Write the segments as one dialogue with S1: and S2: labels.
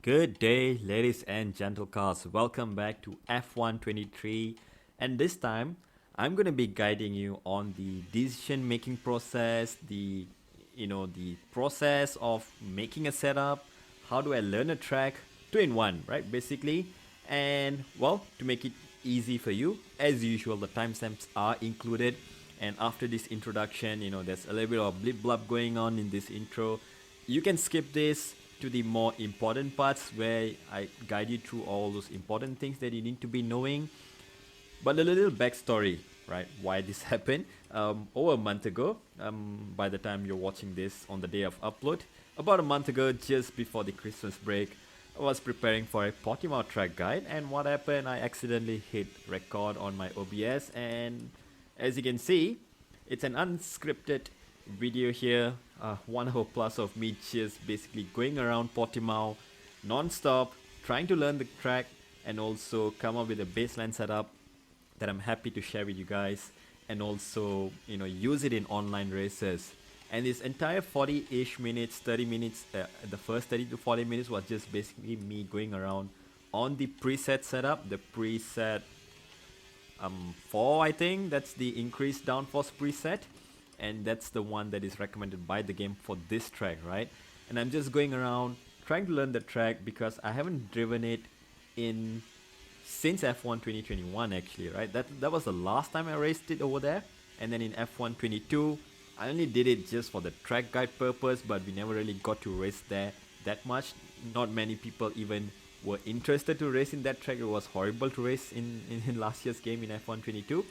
S1: Good day, ladies and gentlecars. Welcome back to F123, and this time I'm going to be guiding you on the decision making process, the process of making a setup, how do I learn a track, two in one, right? Basically, and well, to make it easy for you, as usual, the timestamps are included. And after this introduction, there's a little bit of blip blub going on in this intro. You can skip this to the more important parts where I guide you through all those important things that you need to be knowing. But a little backstory, right? Why this happened. Over a month ago, by the time you're watching this on the day of upload, about a month ago, just before the Christmas break, I was preparing for a Portimao track guide, and what happened? I accidentally hit record on my OBS, and as you can see, it's an unscripted video here, 1 hour plus of me just basically going around Portimao non-stop, trying to learn the track and also come up with a baseline setup that I'm happy to share with you guys, and also use it in online races. And this entire 40-ish minutes, 30 minutes, the first 30 to 40 minutes was just basically me going around on the preset setup, the preset 4, I think that's the increased downforce preset, and that's the one that is recommended by the game for this track, right? And I'm just going around trying to learn the track because I haven't driven it in since F1 2021 actually, right? That was the last time I raced it over there. And then in F1 22 I only did it just for the track guide purpose, but we never really got to race there that much. Not many people even were interested to race in that track. It was horrible to race in last year's game in F1 22.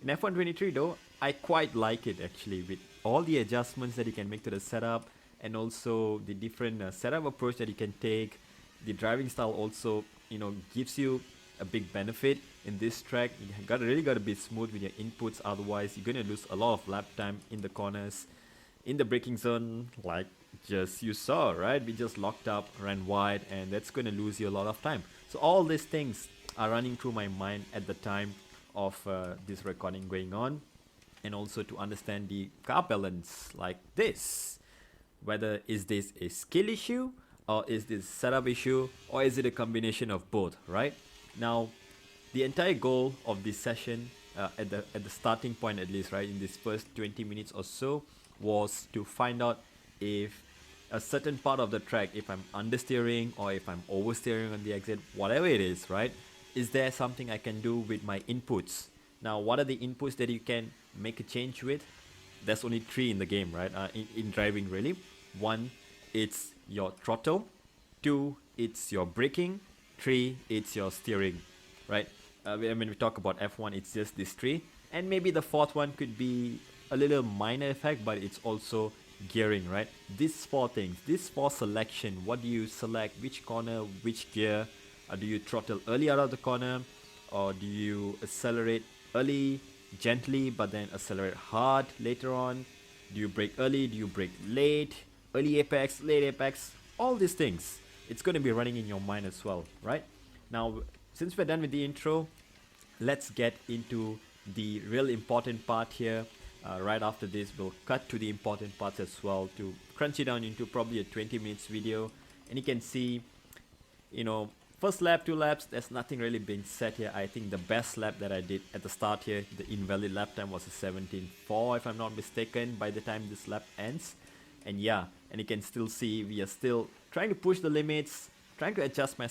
S1: In F1 23 though, I quite like it actually, with all the adjustments that you can make to the setup, and also the different setup approach that you can take. The driving style also gives you a big benefit in this track. You really got to be smooth with your inputs, otherwise you're going to lose a lot of lap time in the corners, in the braking zone, like just you saw, right? We just locked up, ran wide, and that's going to lose you a lot of time. So all these things are running through my mind at the time of this recording going on, and also to understand the car balance like this. Whether is this a skill issue, or is this setup issue, or is it a combination of both, right? Now, the entire goal of this session, at the starting point at least, right, in this first 20 minutes or so, was to find out if a certain part of the track, if I'm understeering or if I'm oversteering on the exit, whatever it is, right, is there something I can do with my inputs? Now, what are the inputs that you can make a change with? There's only 3 in the game, right? In driving, really. 1, it's your throttle. 2, it's your braking. 3, it's your steering, right? When we talk about F1, it's just these 3, and maybe the 4th one could be a little minor effect, but it's also gearing, right? These 4 things, this 4 selection. What do you select? Which corner? Which gear? Do you throttle early out of the corner, or do you accelerate early, gently, but then accelerate hard later on? Do you brake early? Do you brake late? Early apex, late apex? All these things, it's going to be running in your mind as well, right? Now, since we're done with the intro, let's get into the real important part here. Right after this, we'll cut to the important parts as well to crunch it down into probably a 20 minutes video. And you can see, first lap, 2 laps, there's nothing really being said here. I think the best lap that I did at the start here, the invalid lap time, was a 17.4 if I'm not mistaken by the time this lap ends. And yeah, and you can still see we are still trying to push the limits, trying to adjust my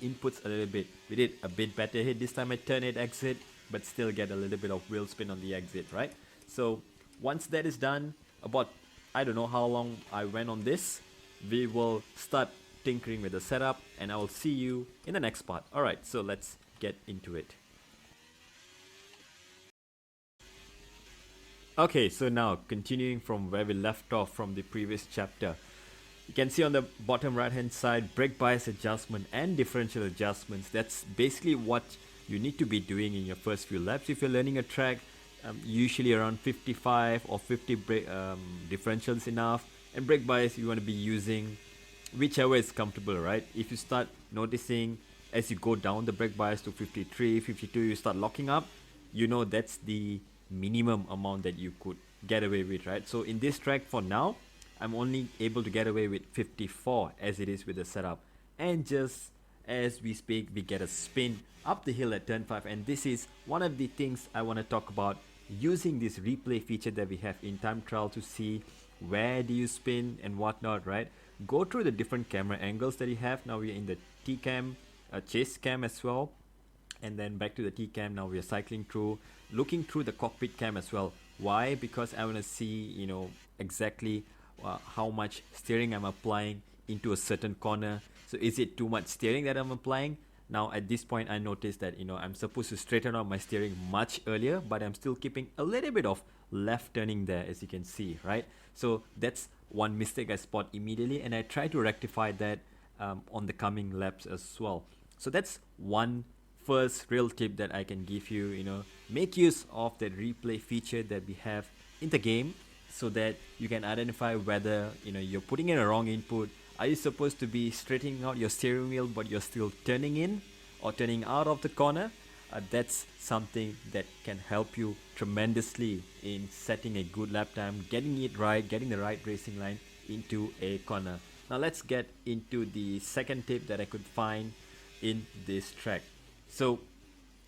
S1: inputs a little bit. We did a bit better here this time at turn 8 exit, but still get a little bit of wheel spin on the exit, right? So once that is done, about, I don't know how long I went on this, we will start tinkering with the setup, and I will see you in the next part. Alright, so let's get into it. Okay, so now continuing from where we left off from the previous chapter, you can see on the bottom right hand side, brake bias adjustment and differential adjustments. That's basically what you need to be doing in your first few laps. If you're learning a track, usually around 55 or 50 differentials enough, and brake bias you want to be using whichever is comfortable, right? If you start noticing as you go down the brake bias to 53, 52, you start locking up, that's the minimum amount that you could get away with, right? So in this track for now, I'm only able to get away with 54 as it is with the setup. and just as we speak, we get a spin up the hill at turn 5, and this is one of the things I want to talk about, using this replay feature that we have in time trial to see where do you spin and whatnot, right? Go through the different camera angles that you have. Now we're in the T cam, chase cam as well, and then back to the T cam. Now we are cycling through, looking through the cockpit cam as well. Why? Because I want to see, exactly how much steering I'm applying into a certain corner. So is it too much steering that I'm applying? Now at this point I noticed that I'm supposed to straighten out my steering much earlier, but I'm still keeping a little bit of left turning there, as you can see, right? So that's one mistake I spot immediately, and I try to rectify that on the coming laps as well. So that's one first real tip that I can give you. Make use of that replay feature that we have in the game, so that you can identify whether you're putting in a wrong input. Are you supposed to be straightening out your steering wheel but you're still turning in or turning out of the corner? That's something that can help you tremendously in setting a good lap time, getting it right, getting the right racing line into a corner. Now let's get into the second tip that I could find in this track. So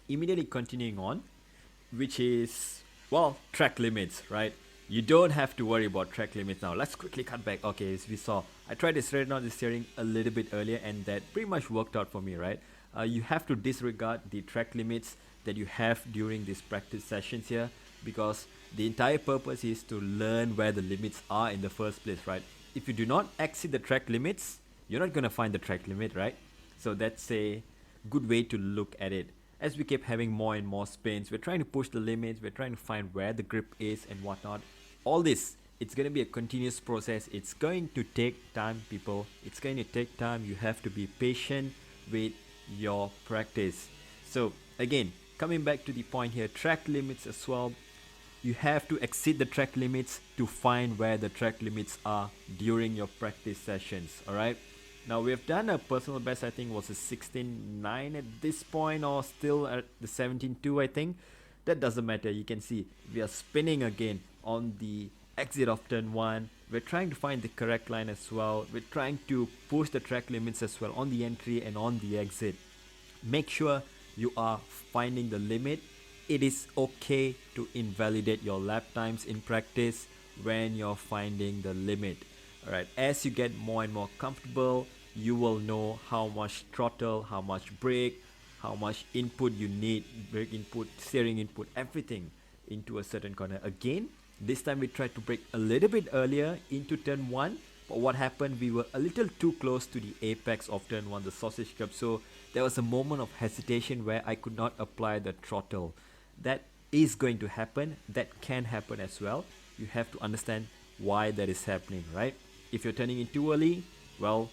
S1: immediately continuing on, which is, well, track limits, right? You don't have to worry about track limits now. Let's quickly cut back. Okay, as we saw, I tried to straighten out the steering a little bit earlier, and that pretty much worked out for me, right? You have to disregard the track limits that you have during these practice sessions here, because the entire purpose is to learn where the limits are in the first place, right? If you do not exceed the track limits, you're not going to find the track limit, right? So that's a good way to look at it. As we keep having more and more spins, we're trying to push the limits, we're trying to find where the grip is and whatnot. All this, it's going to be a continuous process. It's going to take time, people. It's going to take time. You have to be patient with your practice. So again, coming back to the point here, track limits as well. You have to exceed the track limits to find where the track limits are during your practice sessions. All right. Now we have done a personal best, I think was a 16.9 at this point, or still at the 17.2, I think. That doesn't matter. You can see we are spinning again on the exit of turn 1. We're trying to find the correct line as well. We're trying to push the track limits as well on the entry and on the exit. Make sure you are finding the limit. It is okay to invalidate your lap times in practice when you're finding the limit. Alright, as you get more and more comfortable, you will know how much throttle, how much brake, how much input you need, brake input, steering input, everything into a certain corner. Again, this time we tried to brake a little bit earlier into turn 1, but what happened, we were a little too close to the apex of turn 1, the sausage curb, so there was a moment of hesitation where I could not apply the throttle. That is going to happen, that can happen as well. You have to understand why that is happening, right? If you're turning in too early, well,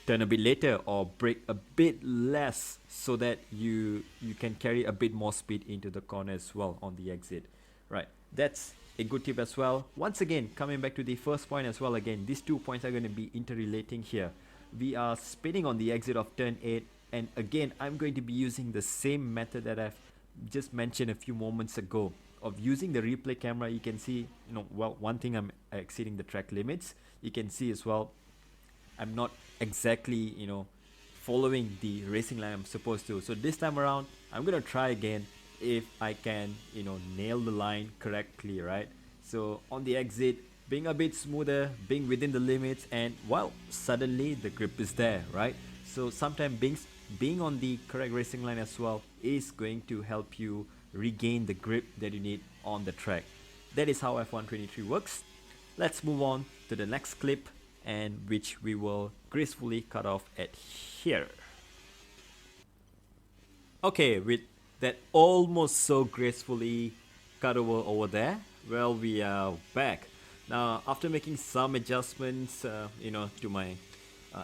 S1: turn a bit later or brake a bit less, so that you can carry a bit more speed into the corner as well on the exit, right? That's a good tip as well. Once again, coming back to the first point as well, again, these 2 points are going to be interrelating here. We are spinning on the exit of turn 8, and again, I'm going to be using the same method that I've just mentioned a few moments ago, of using the replay camera. You can see, well, one thing, I'm exceeding the track limits. You can see as well, I'm not exactly, following the racing line I'm supposed to. So this time around, I'm going to try again if I can, nail the line correctly, right? So on the exit, being a bit smoother, being within the limits, and well, suddenly the grip is there, right? So sometimes being on the correct racing line as well is going to help you regain the grip that you need on the track. That is how F1 23 works. Let's move on to the next clip, and which we will gracefully cut off at here. Okay, with that almost so gracefully cut over there, well, we are back. Now, after making some adjustments, to my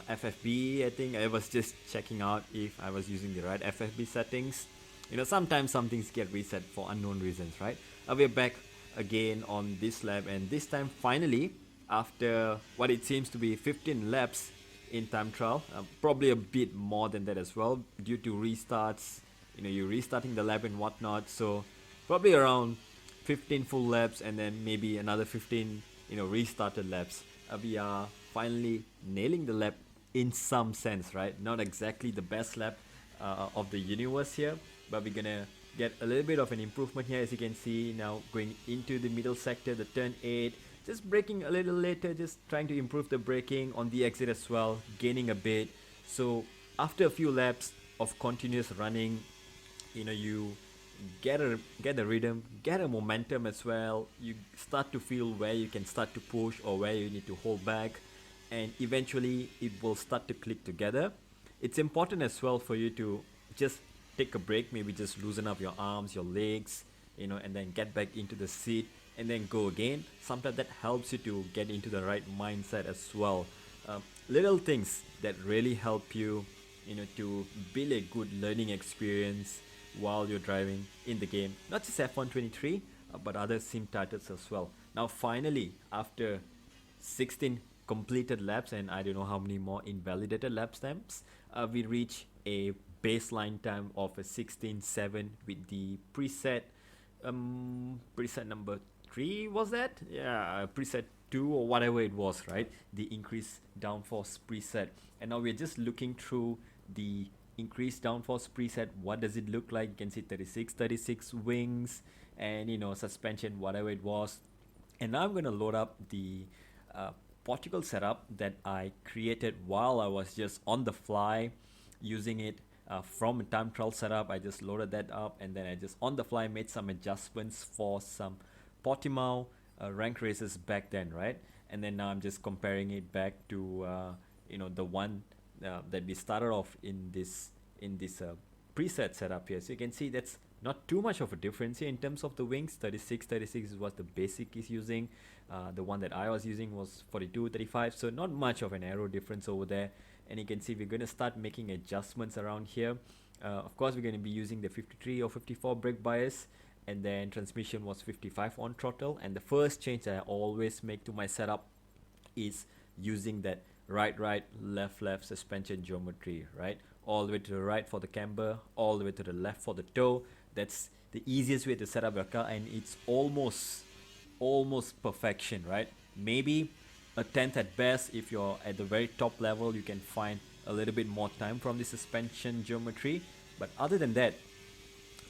S1: FFB, I think I was just checking out if I was using the right FFB settings. Sometimes some things get reset for unknown reasons, right? We're back again on this lap, and this time finally, after what it seems to be 15 laps in time trial, probably a bit more than that as well, due to restarts, you're restarting the lap and whatnot, so probably around 15 full laps and then maybe another 15 restarted laps. We are finally nailing the lap in some sense, right? Not exactly the best lap of the universe here, but we're gonna get a little bit of an improvement here. As you can see now, going into the middle sector, the turn 8, just braking a little later, just trying to improve the braking on the exit as well, gaining a bit. So after a few laps of continuous running, you get a rhythm, get a momentum as well. You start to feel where you can start to push or where you need to hold back, and eventually it will start to click together. It's important as well for you to just take a break, maybe just loosen up your arms, your legs, and then get back into the seat and then go again. Sometimes that helps you to get into the right mindset as well. Little things that really help you, to build a good learning experience while you're driving in the game. Not just F123, but other sim titles as well. Now, finally, after 16 completed laps and I don't know how many more invalidated lap stamps, we reach a baseline time of a 16.7 with the preset number 3, was that? Yeah, preset 2 or whatever it was, right? The increased downforce preset. And now we're just looking through the increased downforce preset. What does it look like? You can see 36 wings and suspension, whatever it was. And now I'm going to load up the Portugal setup that I created while I was just on the fly using it from a time trial setup. I just loaded that up and then I just on the fly made some adjustments for some Portimao rank races back then, right? And then now I'm just comparing it back to the one that we started off in this preset setup here. So you can see that's not too much of a difference here in terms of the wings. 36 is what the basic is using. The one that I was using was 42 35, so not much of an aero difference over there. And you can see we're going to start making adjustments around here. Of course, we're going to be using the 53 or 54 brake bias, and then transmission was 55 on throttle. And the first change that I always make to my setup is using that right, left suspension geometry, right? All the way to the right for the camber, all the way to the left for the toe. That's the easiest way to set up your car, and it's almost perfection, right? Maybe a tenth at best. If you're at the very top level, you can find a little bit more time from the suspension geometry, but other than that,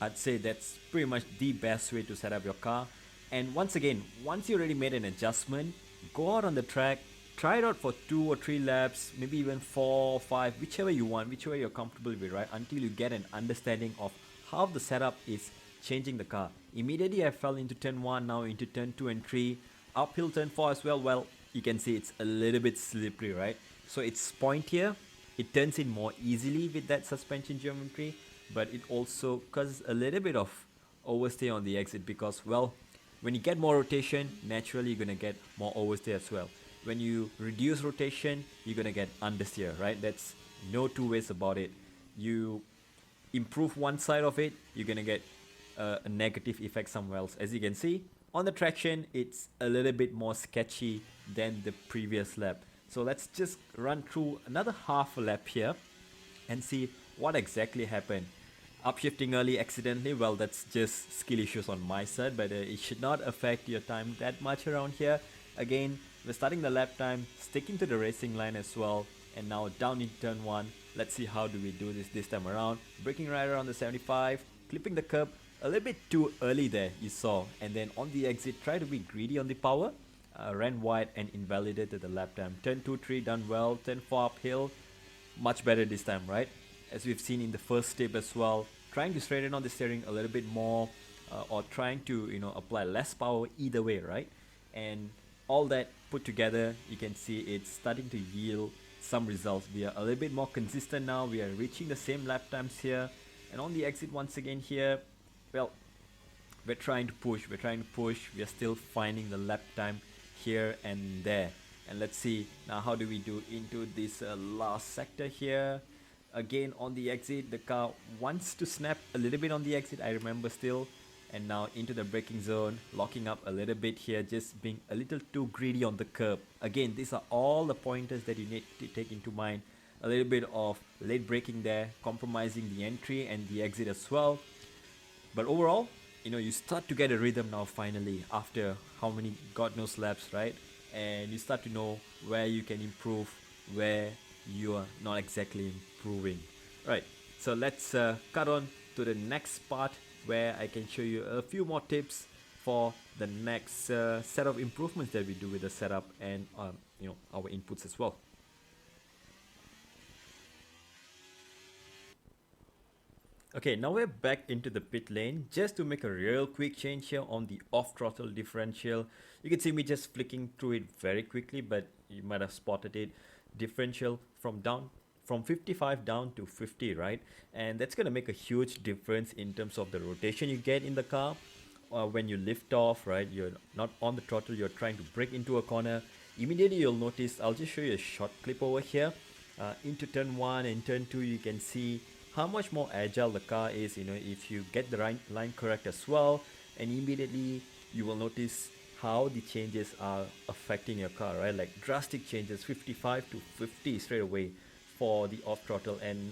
S1: I'd say that's pretty much the best way to set up your car. And once again, once you already made an adjustment, go out on the track, try it out for 2 or 3 laps, maybe even 4 or 5, whichever you want, whichever you're comfortable with, right? Until you get an understanding of how the setup is changing the car. Immediately I fell into turn 1, now into turn 2 and 3, uphill turn 4 as well. Well, you can see it's a little bit slippery, right? So it's pointier, it turns in more easily with that suspension geometry, but it also causes a little bit of oversteer on the exit because, well, when you get more rotation, naturally you're going to get more oversteer as well. When you reduce rotation, you're going to get understeer, right? That's no two ways about it. You improve one side of it, you're going to get a negative effect somewhere else. As you can see, on the traction, it's a little bit more sketchy than the previous lap. So let's just run through another half a lap here and see what exactly happened. Upshifting early accidentally, well, that's just skill issues on my side, but it should not affect your time that much around here. Again, we're starting the lap time, sticking to the racing line as well, and now down in turn 1. Let's see how do we do this time around. Braking right around the 75, clipping the curb a little bit too early there, you saw, and then on the exit, try to be greedy on the power. Ran wide and invalidated the lap time. Turn 2, 3 done well, turn 4 uphill, much better this time, right? As we've seen in the first tip as well, trying to straighten on the steering a little bit more, or trying to apply less power, either way, right? And all that put together, you can see it's starting to yield some results. We are a little bit more consistent now. We are reaching the same lap times here, and on the exit once again here, well, we're trying to push, we are still finding the lap time here and there. And let's see now how do we do into this last sector here. Again, on the exit, the car wants to snap a little bit on the exit, I remember still. And now into the braking zone, locking up a little bit here, just being a little too greedy on the curb. Again, these are all the pointers that you need to take into mind. A little bit of late braking there, compromising the entry and the exit as well. But overall, you start to get a rhythm now finally after how many God knows laps, right? And you start to know where you can improve, where you are not exactly improving. Right, so let's cut on to the next part where I can show you a few more tips for the next set of improvements that we do with the setup and our inputs as well. Okay, now we're back into the pit lane. Just to make a real quick change here on the off throttle differential. You can see me just flicking through it very quickly, but you might have spotted it. Differential from 55 down to 50, right? And that's gonna make a huge difference in terms of the rotation you get in the car. When you lift off, right? You're not on the throttle, you're trying to brake into a corner. Immediately you'll notice, I'll just show you a short clip over here. Into turn 1 and turn 2, you can see how much more agile the car is, if you get the right line correct as well, and immediately you will notice how the changes are affecting your car, right? Like drastic changes, 55 to 50 straight away for the off throttle. And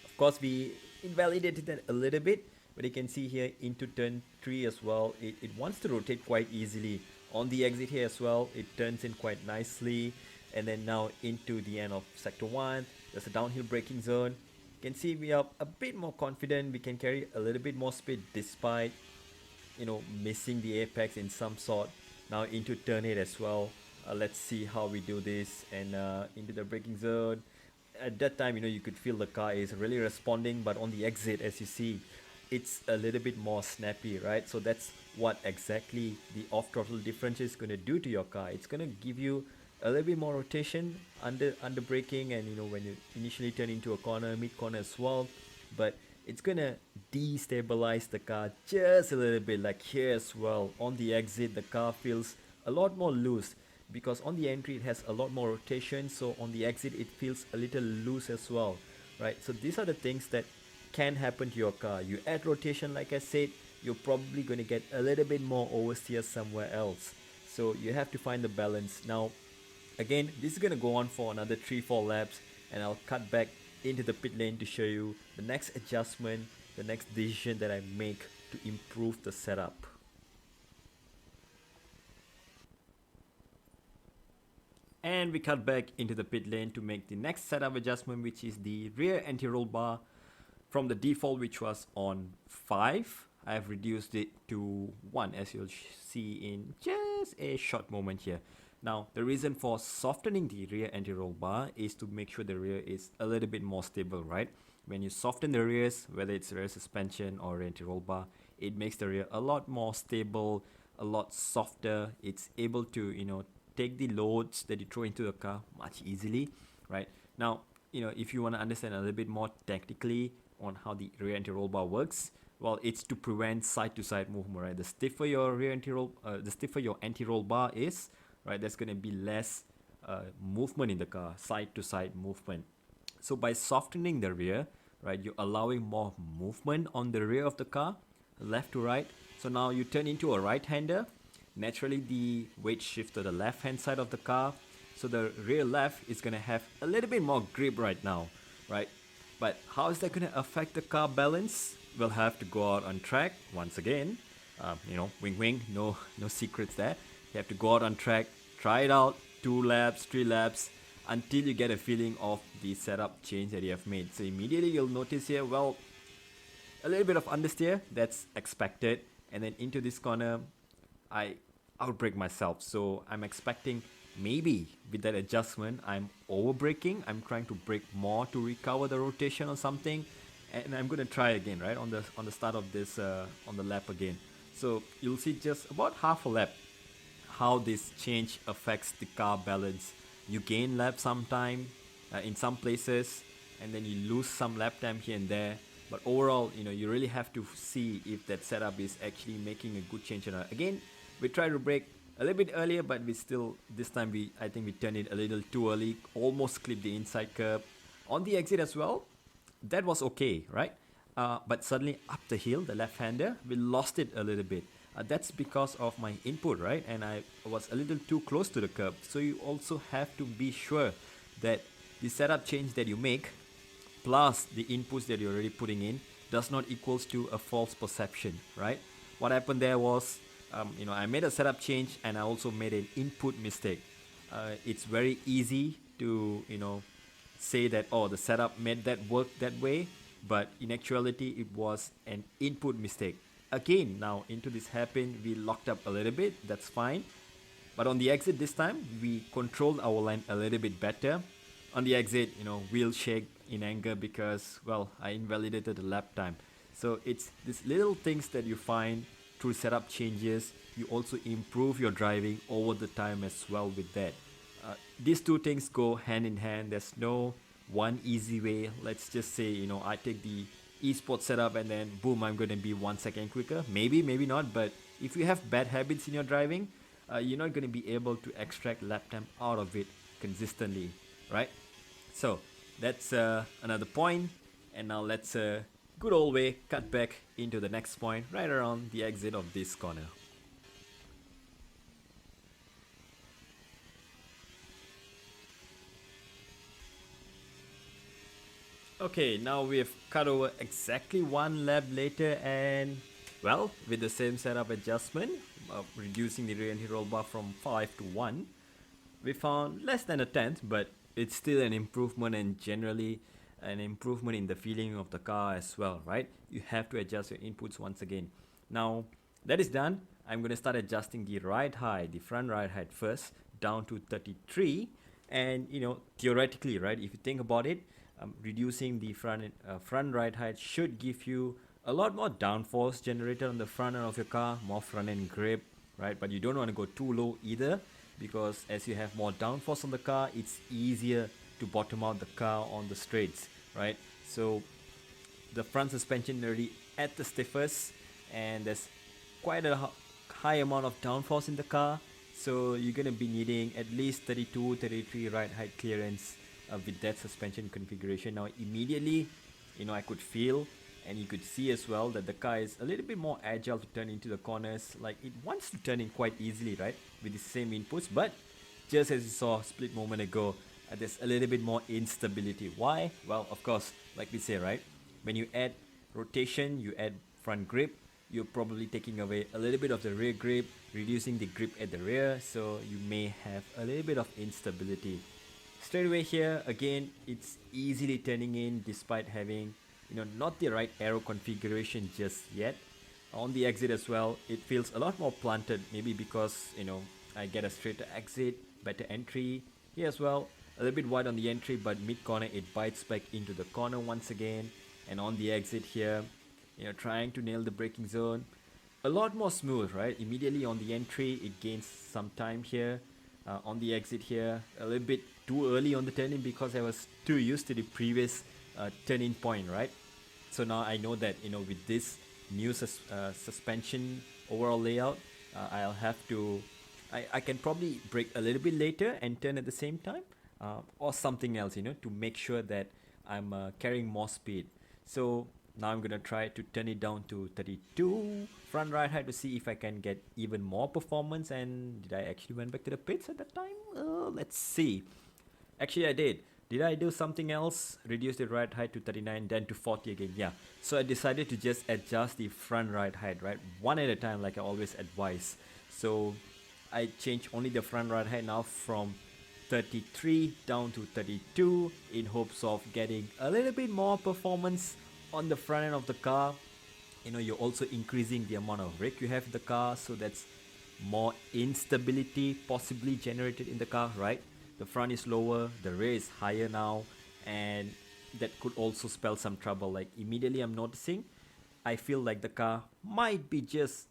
S1: of course we invalidated that a little bit, but you can see here into turn 3 as well, it wants to rotate quite easily. On the exit here as well, it turns in quite nicely. And then now into the end of sector 1, there's a downhill braking zone. You can see we are a bit more confident, we can carry a little bit more speed despite missing the apex in some sort. Now into turn 8 as well. Let's see how we do this. And into the braking zone, at that time you could feel the car is really responding, but on the exit, as you see, it's a little bit more snappy, right? So that's what exactly the off throttle differential is going to do to your car. It's going to give you a little bit more rotation under braking, and when you initially turn into a corner, mid corner as well, but it's gonna destabilize the car just a little bit. Like here as well, on the exit the car feels a lot more loose, because on the entry it has a lot more rotation, so on the exit it feels a little loose as well, right? So these are the things that can happen to your car. You add rotation, like I said, you're probably going to get a little bit more oversteer somewhere else, so you have to find the balance. Now again, this is going to go on for another 3-4 laps, and I'll cut back into the pit lane to show you the next adjustment, the next decision that I make to improve the setup. And we cut back into the pit lane to make the next setup adjustment, which is the rear anti-roll bar. From the default, which was on 5, I have reduced it to 1, as you'll see in just a short moment here. Now, the reason for softening the rear anti-roll bar is to make sure the rear is a little bit more stable, right? When you soften the rears, whether it's rear suspension or rear anti-roll bar, it makes the rear a lot more stable, a lot softer. It's able to, take the loads that you throw into the car much easily, right? Now, if you want to understand a little bit more technically on how the rear anti-roll bar works, well, it's to prevent side-to-side movement, right? The stiffer your rear anti-roll, the stiffer your anti-roll bar is, right, there's going to be less movement in the car, side-to-side movement. So by softening the rear, right, you're allowing more movement on the rear of the car, left to right. So now you turn into a right-hander. Naturally, the weight shifts to the left-hand side of the car. So the rear left is going to have a little bit more grip right now, right? But how is that going to affect the car balance? We'll have to go out on track once again. Wing wing, no secrets there. You have to go out on track, try it out, 2 laps, 3 laps, until you get a feeling of the setup change that you have made. So immediately you'll notice here, well, a little bit of understeer, that's expected. And then into this corner, I outbrake myself. So I'm expecting maybe with that adjustment, I'm over braking. I'm trying to brake more to recover the rotation or something. And I'm going to try again, right, on the start of this, on the lap again. So you'll see just about half a lap how this change affects the car balance. You gain lap sometime in some places, and then you lose some lap time here and there. But overall, you really have to see if that setup is actually making a good change or not. Again, we try to brake a little bit earlier, but we still, this time I think we turned it a little too early, almost clipped the inside curb. On the exit as well, that was okay, right? But suddenly up the hill, the left-hander, we lost it a little bit. That's because of my input, right? And I was a little too close to the curb. So you also have to be sure that the setup change that you make plus the inputs that you're already putting in does not equals to a false perception, right? What happened there was, I made a setup change and I also made an input mistake. It's very easy to, say that, oh, the setup made that work that way, but in actuality it was an input mistake. Again, now into this hairpin we locked up a little bit, that's fine, but on the exit this time we controlled our line a little bit better. On the exit, wheel shake in anger because, well, I invalidated the lap time. So it's these little things that you find through setup changes. You also improve your driving over the time as well with that. These two things go hand in hand. There's no one easy way. Let's just say, I take the esports setup and then boom, I'm going to be 1 second quicker. Maybe, maybe not. But if you have bad habits in your driving, you're not going to be able to extract lap time out of it consistently, right? So that's another point. And now let's good old way cut back into the next point right around the exit of this corner. Okay, now we've cut over exactly one lap later, and well, with the same setup adjustment, reducing the rear entry roll bar from 5 to 1, we found less than a tenth, but it's still an improvement, and generally an improvement in the feeling of the car as well, right? You have to adjust your inputs once again. Now that is done, I'm going to start adjusting the ride height, the front ride height first, down to 33. And theoretically, right, if you think about it, reducing the front ride height should give you a lot more downforce generated on the front end of your car, more front end grip, right? But you don't want to go too low either, because as you have more downforce on the car, it's easier to bottom out the car on the straights, right? So the front suspension already at the stiffest, and there's quite a high amount of downforce in the car, so you're going to be needing at least 32 33 ride height clearance with that suspension configuration. Now immediately, I could feel and you could see as well that the car is a little bit more agile to turn into the corners. Like, it wants to turn in quite easily, right, with the same inputs, but just as you saw a split moment ago, there's a little bit more instability. Why? Well, of course, like we say, right, when you add rotation, you add front grip, you're probably taking away a little bit of the rear grip, reducing the grip at the rear, so you may have a little bit of instability. Straight away here, again, it's easily turning in despite having, not the right aero configuration just yet. On the exit as well, it feels a lot more planted, maybe because, I get a straighter exit, better entry. Here as well, a little bit wide on the entry, but mid-corner it bites back into the corner once again. And on the exit here, trying to nail the braking zone. A lot more smooth, right? Immediately on the entry, it gains some time here. On the exit here, a little bit too early on the turning because I was too used to the previous turning point, right? So now I know that, with this new suspension overall layout, I'll have to, I can probably brake a little bit later and turn at the same time, or something else, to make sure that I'm carrying more speed. So now I'm gonna try to turn it down to 32 front right height to see if I can get even more performance. And did I actually went back to the pits at that time? Let's see. Actually, I did. Did I do something else? Reduce the right height to 39, then to 40 again. Yeah. So I decided to just adjust the front right height, right? One at a time, like I always advise. So I changed only the front right height now from 33 down to 32 in hopes of getting a little bit more performance on the front end of the car. You're also increasing the amount of rake you have in the car, so that's more instability possibly generated in the car, right? The front is lower, the rear is higher now, and that could also spell some trouble. Like, immediately I'm noticing, I feel like the car might be just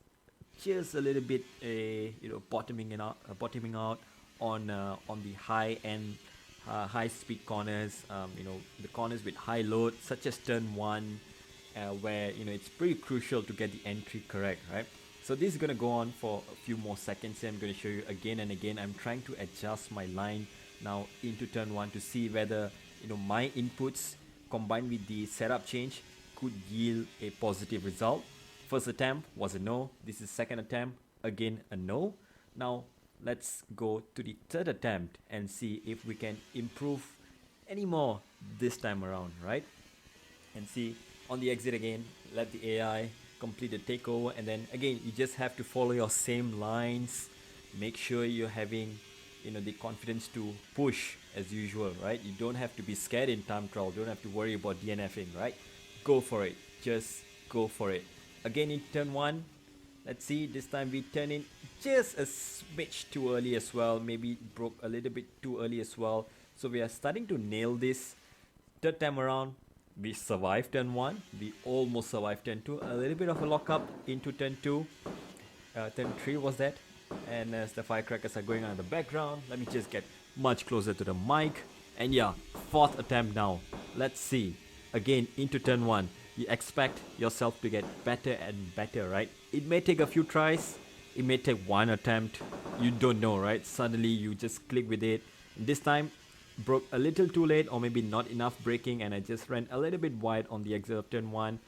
S1: a little bit bottoming out on the high end, high speed corners, the corners with high load, such as turn 1, where it's pretty crucial to get the entry correct, right? So this is going to go on for a few more seconds here. I'm going to show you again and again. I'm trying to adjust my line now into turn 1 to see whether my inputs combined with the setup change could yield a positive result. First attempt was a no. This is second attempt, again a no. Now let's go to the third attempt and see if we can improve any more this time around, right? And see, on the exit again, let the AI complete the takeover, and then again you just have to follow your same lines. Make sure you're having the confidence to push as usual, right? You don't have to be scared in time trial, don't have to worry about DNFing, right? Go for it, just go for it. Again in turn 1, let's see, this time we turn in just a smidge too early as well, maybe broke a little bit too early as well. So we are starting to nail this. Third time around, we survived turn 1, we almost survived turn 2, a little bit of a lockup into turn 2. Turn 3 was that. And as the firecrackers are going on in the background, let me just get much closer to the mic. And yeah, fourth attempt now. Let's see. Again, into turn 1. You expect yourself to get better and better, right? It may take a few tries. It may take one attempt. You don't know, right? Suddenly you just click with it. This time, broke a little too late, or maybe not enough braking, and I just ran a little bit wide on the exit of turn 1.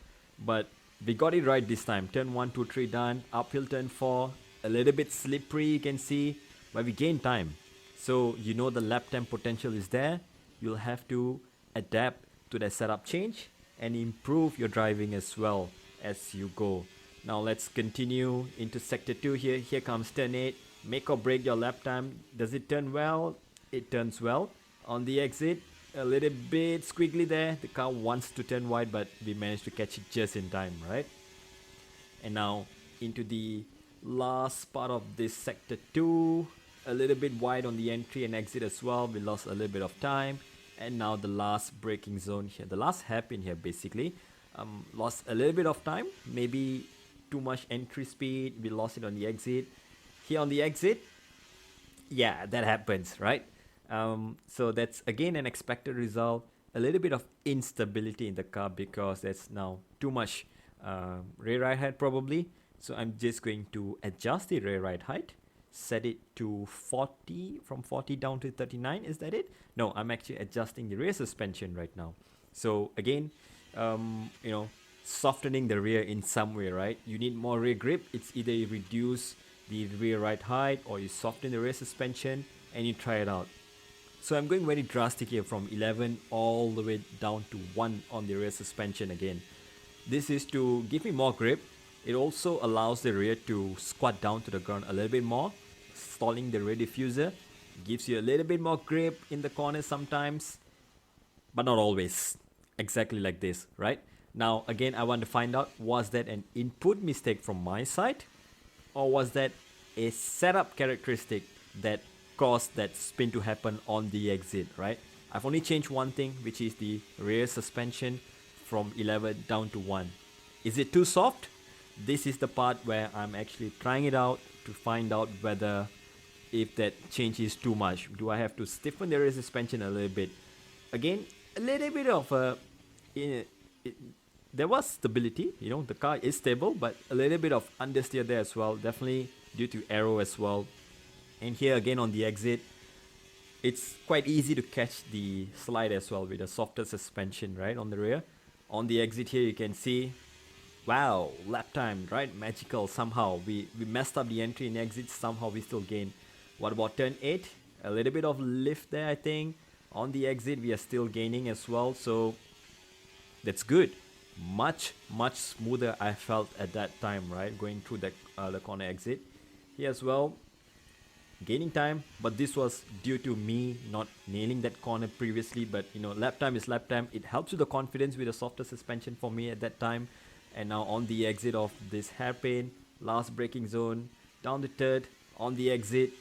S1: But we got it right this time. Turn 1, 2, 3 done. Uphill turn 4. A little bit slippery, you can see, but we gain time. So you know the lap time potential is there. You'll have to adapt to the setup change and improve your driving as well as you go. Now let's continue into sector 2 here. Here comes turn 8. Make or break your lap time. Does it turn well? It turns well. On the exit, a little bit squiggly there. The car wants to turn wide, but we managed to catch it just in time, right? And now into the last part of this sector 2, a little bit wide on the entry and exit as well. We lost a little bit of time. And now the last braking zone here, the last hairpin here basically. Lost a little bit of time, maybe too much entry speed. We lost it on the exit. Here on the exit, yeah, that happens, right? So that's again an expected result. A little bit of instability in the car because there's now too much rear ride height probably. So I'm just going to adjust the rear ride height, set it to 40, from 40 down to 39, is that it? No, I'm actually adjusting the rear suspension right now. So again, softening the rear in some way, right? You need more rear grip. It's either you reduce the rear ride height or you soften the rear suspension and you try it out. So I'm going very drastic here from 11 all the way down to 1 on the rear suspension again. This is to give me more grip. It also allows the rear to squat down to the ground a little bit more, stalling the rear diffuser. Gives you a little bit more grip in the corners sometimes, but not always. Exactly like this, right? Now, again, I want to find out, was that an input mistake from my side? Or was that a setup characteristic that caused that spin to happen on the exit, right? I've only changed one thing, which is the rear suspension from 11 down to 1. Is it too soft? This is the part where I'm actually trying it out to find out whether if that change is too much. Do I have to stiffen the rear suspension a little bit? Again, a little bit of there was stability, the car is stable, but a little bit of understeer there as well, definitely due to aero as well. And here again on the exit, it's quite easy to catch the slide as well with a softer suspension, right, on the rear. On the exit here, you can see, wow, lap time, right? Magical somehow. We messed up the entry and exit, somehow we still gain. What about turn 8? A little bit of lift there, I think. On the exit, we are still gaining as well, so that's good. Much smoother I felt at that time, right? Going through the corner exit. Here as well, gaining time, but this was due to me not nailing that corner previously. But lap time is lap time. It helps with the confidence with a softer suspension for me at that time. And now on the exit of this hairpin, last braking zone, down the third, on the exit,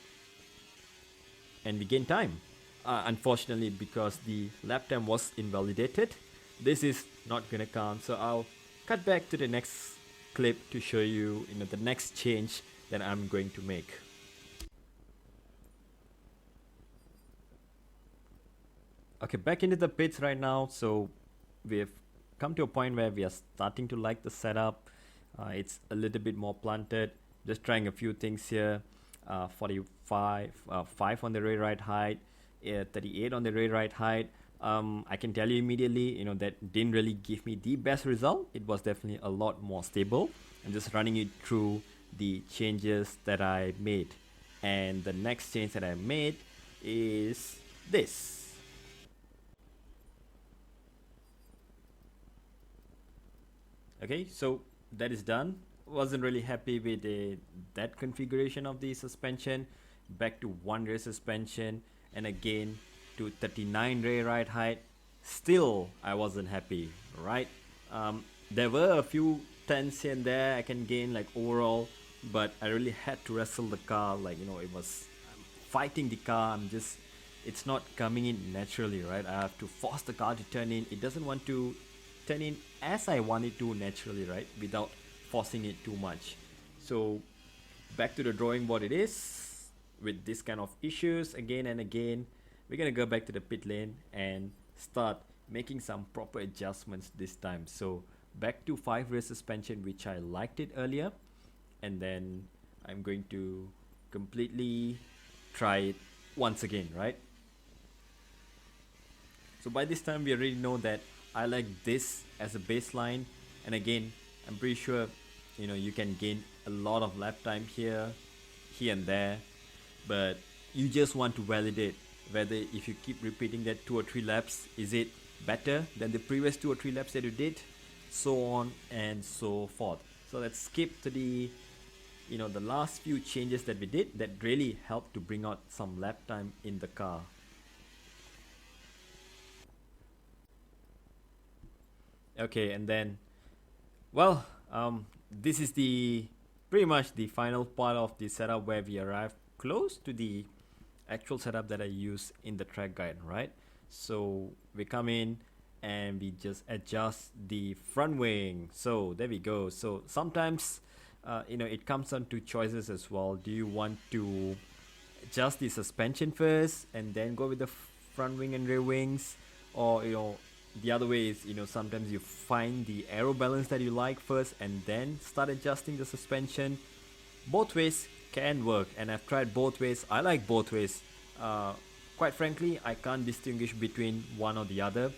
S1: and we gain time. Unfortunately, because the lap time was invalidated, this is not gonna count. So I'll cut back to the next clip to show you, the next change that I'm going to make. Okay, back into the pits right now. So we've come to a point where we are starting to like the setup. It's a little bit more planted. Just trying a few things here. 45, 5 on the rear ride height, 38 on the rear ride height. I can tell you immediately, that didn't really give me the best result. It was definitely a lot more stable. I'm just running it through the changes that I made. And the next change that I made is this. Okay, so that is done. Wasn't really happy with that configuration of the suspension. back to 1 rear suspension, and again to 39 rear ride height. Still I wasn't happy, right? There were a few tenths here and there I can gain like overall, but I really had to wrestle the car. Like, you know, it was fighting the car. It's not coming in naturally, right? I have to force the car to turn in. It doesn't want to turn in as I want it to naturally, right? Without forcing it too much. So back to the drawing board it is with this kind of issues again and again. We're gonna go back to the pit lane and start making some proper adjustments this time. So back to 5 rear suspension, which I liked it earlier, and then I'm going to completely try it once again, right? So by this time we already know that I like this as a baseline, and again I'm pretty sure, you know, you can gain a lot of lap time here and there, but you just want to validate whether if you keep repeating that 2 or 3 laps, is it better than the previous 2 or 3 laps that you did, so on and so forth. So let's skip to the, you know, the last few changes that we did that really helped to bring out some lap time in the car. Okay, and then, well, this is the pretty much the final part of the setup where we arrive close to the actual setup that I use in the track guide, right? So we come in and we just adjust the front wing. So there we go. So sometimes you know, it comes down to choices as well. Do you want to adjust the suspension first and then go with the front wing and rear wings, or, you know, the other way is, you know, sometimes you find the aero balance that you like first and then start adjusting the suspension. Both ways can work, and I've tried both ways. I like both ways. Quite frankly, I can't distinguish between one or the other.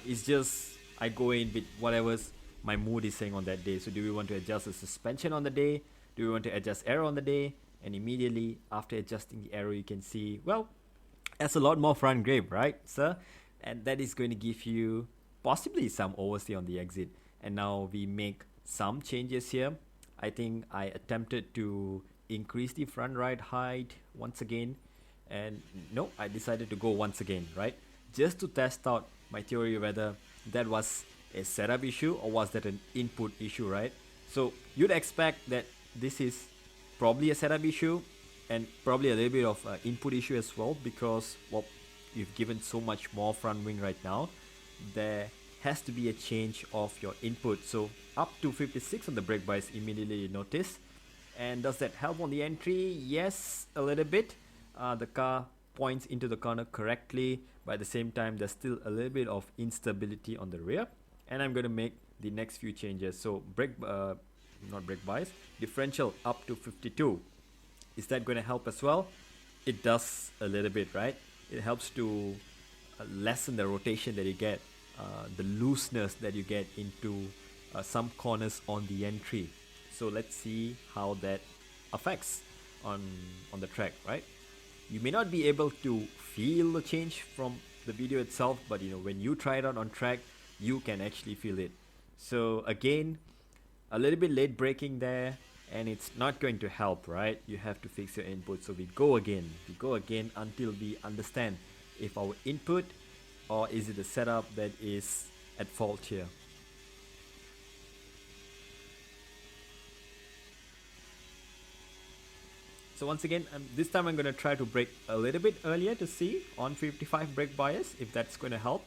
S1: It's just I go in with whatever's my mood is saying on that day. So do we want to adjust the suspension on the day? Do we want to adjust aero on the day? And immediately after adjusting the aero, you can see, well, that's a lot more front grip, right, sir? And that is going to give you possibly some oversteer on the exit. And now we make some changes here. I think I attempted to increase the front ride height once again, and no, I decided to go once again, right? Just to test out my theory whether that was a setup issue or was that an input issue, right? So you'd expect that this is probably a setup issue and probably a little bit of input issue as well, because, well, you've given so much more front wing right now. There has to be a change of your input. So up to 56 on the brake bias, immediately you notice. And does that help on the entry? Yes, a little bit. The car points into the corner correctly, but at the same time there's still a little bit of instability on the rear. And I'm going to make the next few changes. So not brake bias, differential up to 52. Is that going to help as well? It does a little bit, right? It helps to lessen the rotation that you get, the looseness that you get into some corners on the entry. So let's see how that affects on the track, right? You may not be able to feel the change from the video itself, but, you know, when you try it out on track, you can actually feel it. So again, a little bit late braking there, and it's not going to help, right? You have to fix your input. So we go again until we understand if our input, or is it the setup that is at fault here. So once again, this time I'm going to try to brake a little bit earlier to see on 55 brake bias if that's going to help.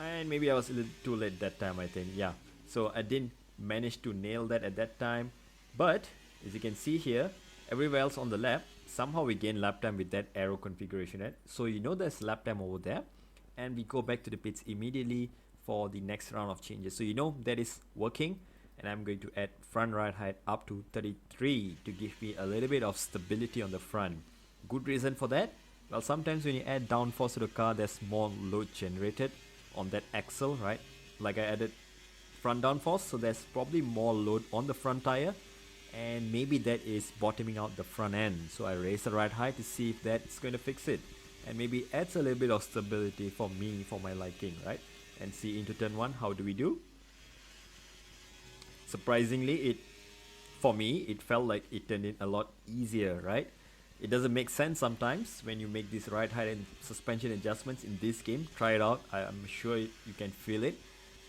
S1: And maybe I was a little too late that time, I think. Yeah, so I didn't manage to nail that at that time, but as you can see here, everywhere else on the lap, somehow we gain lap time with that aero configuration, right? So you know there's lap time over there, and we go back to the pits immediately for the next round of changes. So you know that is working, and I'm going to add front ride height up to 33 to give me a little bit of stability on the front. Good reason for that? Well, sometimes when you add downforce to the car, there's more load generated on that axle, right? Like I added front downforce, so there's probably more load on the front tire, and maybe that is bottoming out the front end. So I raise the ride height to see if that's going to fix it, and maybe adds a little bit of stability for me, for my liking, right? And see into turn 1, how do we do? Surprisingly, it for me, it felt like it turned it a lot easier, right? It doesn't make sense sometimes when you make these ride height and suspension adjustments in this game. Try it out. I'm sure you can feel it,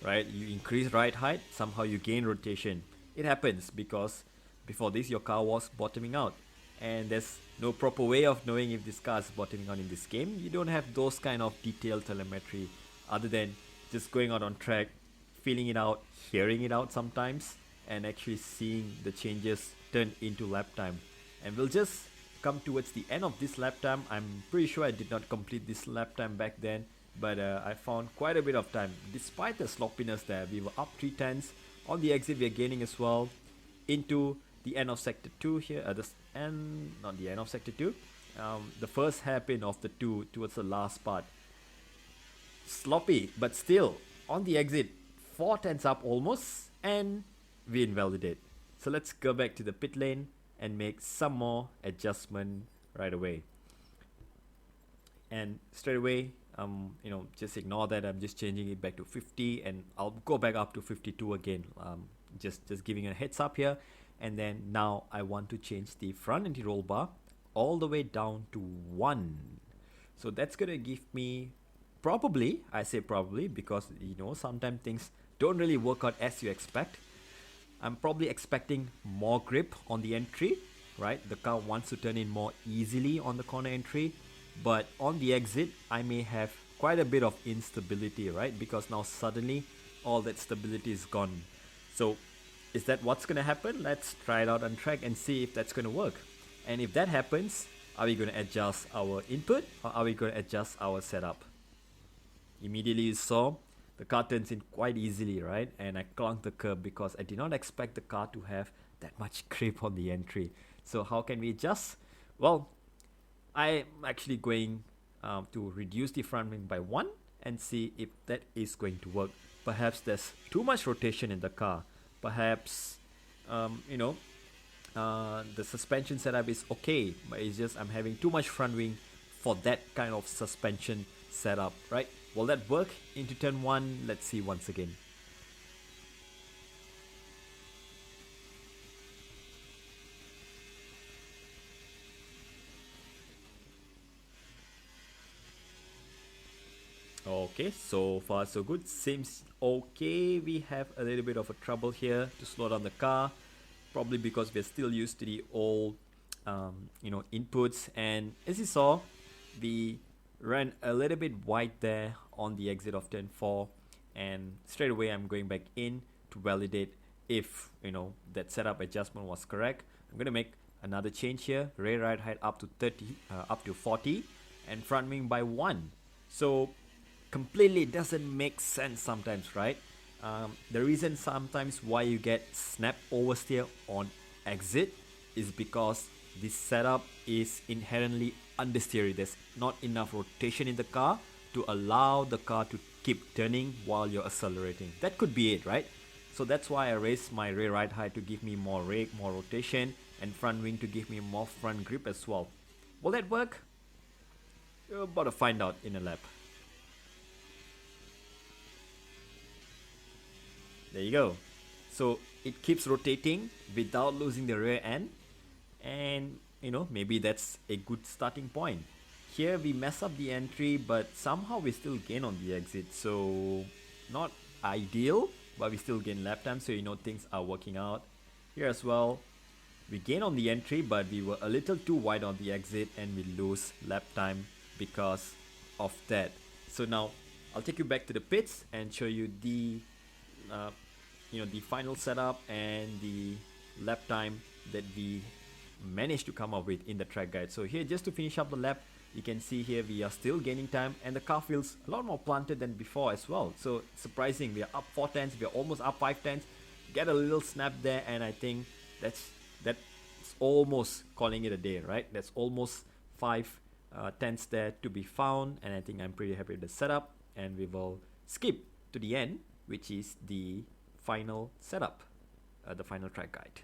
S1: right? You increase ride height, somehow you gain rotation. It happens because before this, your car was bottoming out. And there's no proper way of knowing if this car is bottoming out in this game. You don't have those kind of detailed telemetry other than just going out on track, feeling it out, hearing it out sometimes, and actually seeing the changes turn into lap time. And we'll just come towards the end of this lap time. I'm pretty sure I did not complete this lap time back then, but I found quite a bit of time. Despite the sloppiness there, we were up 3 tenths. On the exit, we are gaining as well into the end of sector 2 here, not the end of sector 2, the first hairpin of the 2 towards the last part. Sloppy, but still, on the exit, 4 tenths up almost, and we invalidate. So let's go back to the pit lane and make some more adjustment right away. And straight away, just ignore that. I'm just changing it back to 50, and I'll go back up to 52 again. Just giving a heads up here. And then now I want to change the front anti-roll bar all the way down to 1. So that's gonna give me probably, I say probably because sometimes things don't really work out as you expect. I'm probably expecting more grip on the entry, right? The car wants to turn in more easily on the corner entry, but on the exit I may have quite a bit of instability, right? Because now suddenly all that stability is gone. So is that what's going to happen? Let's try it out on track and see if that's going to work. And if that happens, are we going to adjust our input or are we going to adjust our setup? Immediately you saw the car turns in quite easily, right? And I clunked the curb because I did not expect the car to have that much grip on the entry. So how can we adjust? Well, I'm actually going to reduce the front wing by 1 and see if that is going to work. Perhaps there's too much rotation in the car. Perhaps, the suspension setup is okay, but it's just I'm having too much front wing for that kind of suspension setup, right? Will that work into turn 1? Let's see once again. Okay, so far so good. Seems okay. We have a little bit of a trouble here to slow down the car, probably because we're still used to the old inputs. And as you saw, we ran a little bit wide there on the exit of turn 4, and straight away I'm going back in to validate if that setup adjustment was correct. I'm going to make another change here. Rear ride height up to 40 and front wing by 1. So completely doesn't make sense sometimes, right? The reason sometimes why you get snap oversteer on exit is because this setup is inherently understeery. There's not enough rotation in the car to allow the car to keep turning while you're accelerating. That could be it, right? So that's why I raised my rear ride height to give me more rake, more rotation, and front wing to give me more front grip as well. Will that work? You're about to find out in a lap. There you go. So it keeps rotating without losing the rear end, and maybe that's a good starting point. Here we mess up the entry, but somehow we still gain on the exit. So not ideal, but we still gain lap time, so things are working out. Here as well, we gain on the entry, but we were a little too wide on the exit and we lose lap time because of that. So now I'll take you back to the pits and show you the the final setup and the lap time that we managed to come up with in the track guide. So here, just to finish up the lap, you can see here we are still gaining time and the car feels a lot more planted than before as well. So surprising, we are up 4 tenths, we are almost up 5 tenths, get a little snap there, and I think that's almost calling it a day, right? That's almost 5 tenths there to be found, and I think I'm pretty happy with the setup. And we will skip to the end, which is the final setup, the final track guide,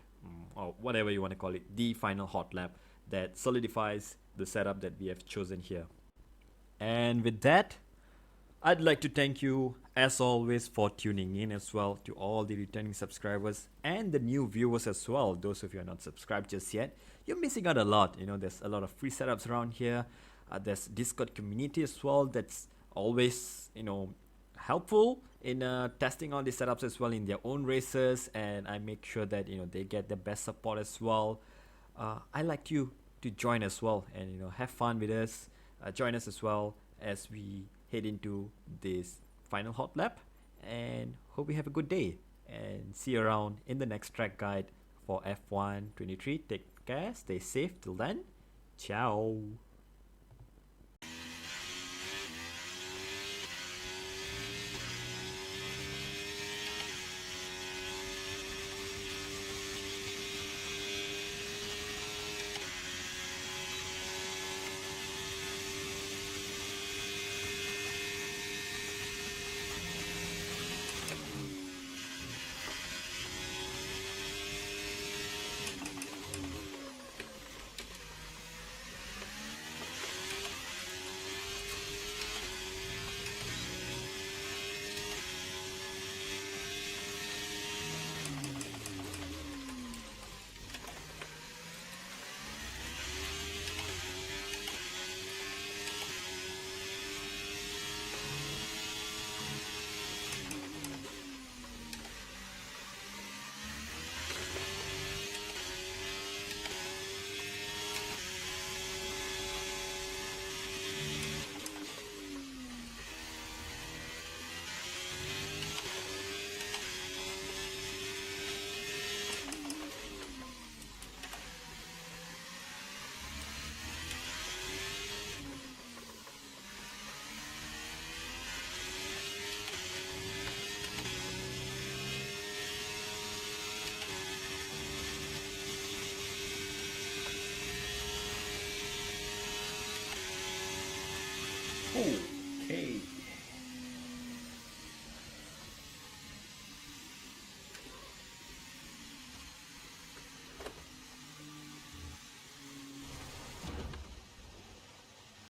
S1: or whatever you want to call it, the final hot lap that solidifies the setup that we have chosen here. And with that, I'd like to thank you as always, for tuning in as well, to all the returning subscribers and the new viewers as well. Those of you who are not subscribed just yet, you're missing out a lot. There's a lot of free setups around here. There's Discord community as well. That's always helpful in testing all the setups as well in their own races, and I make sure that they get the best support as well. I like you to join as well, and have fun with us. Join us as well as we head into this final hot lap, and hope you have a good day, and see you around in the next track guide for F1 23. Take care, stay safe till then. Ciao. Okay.